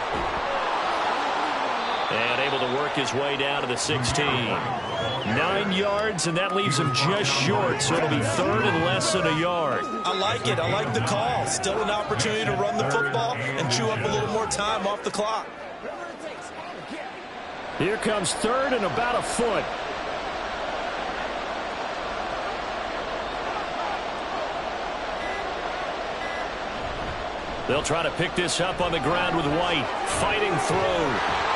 And able to work his way down to the 16. 9 yards, and that leaves him just short, so it'll be third and less than a yard. I like it. I like the call. Still an opportunity to run the football and chew up a little more time off the clock. Here comes third and about a foot. They'll try to pick this up on the ground with White. Fighting through.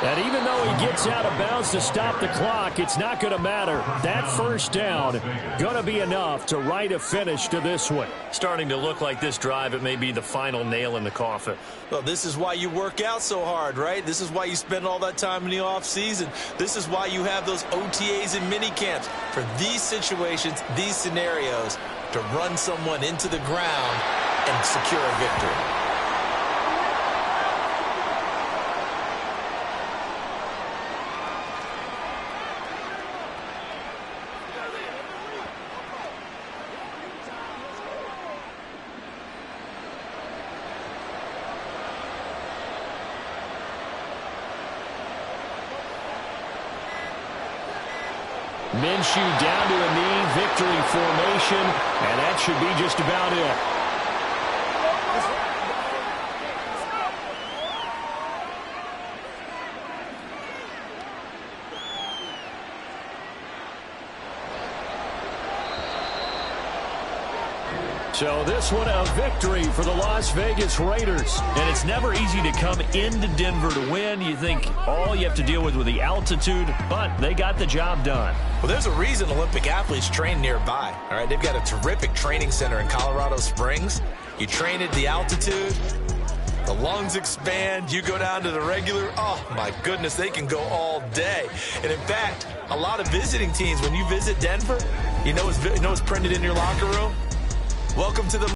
And even though he gets out of bounds to stop the clock, it's not going to matter. That first down going to be enough to write a finish to this one. Starting to look like this drive, it may be the final nail in the coffin. Well, this is why you work out so hard, right? This is why you spend all that time in the offseason. This is why you have those OTAs and mini camps. For these situations, these scenarios, to run someone into the ground and secure a victory. Minshew down to a knee, victory formation, and that should be just about it. So this one a victory for the Las Vegas Raiders. And it's never easy to come into Denver to win. You think all you have to deal with the altitude, but they got the job done. Well, there's a reason Olympic athletes train nearby. All right, they've got a terrific training center in Colorado Springs. You train at the altitude, the lungs expand, you go down to the regular. Oh, my goodness, they can go all day. And, in fact, a lot of visiting teams, when you visit Denver, you know what's printed in your locker room? Welcome to the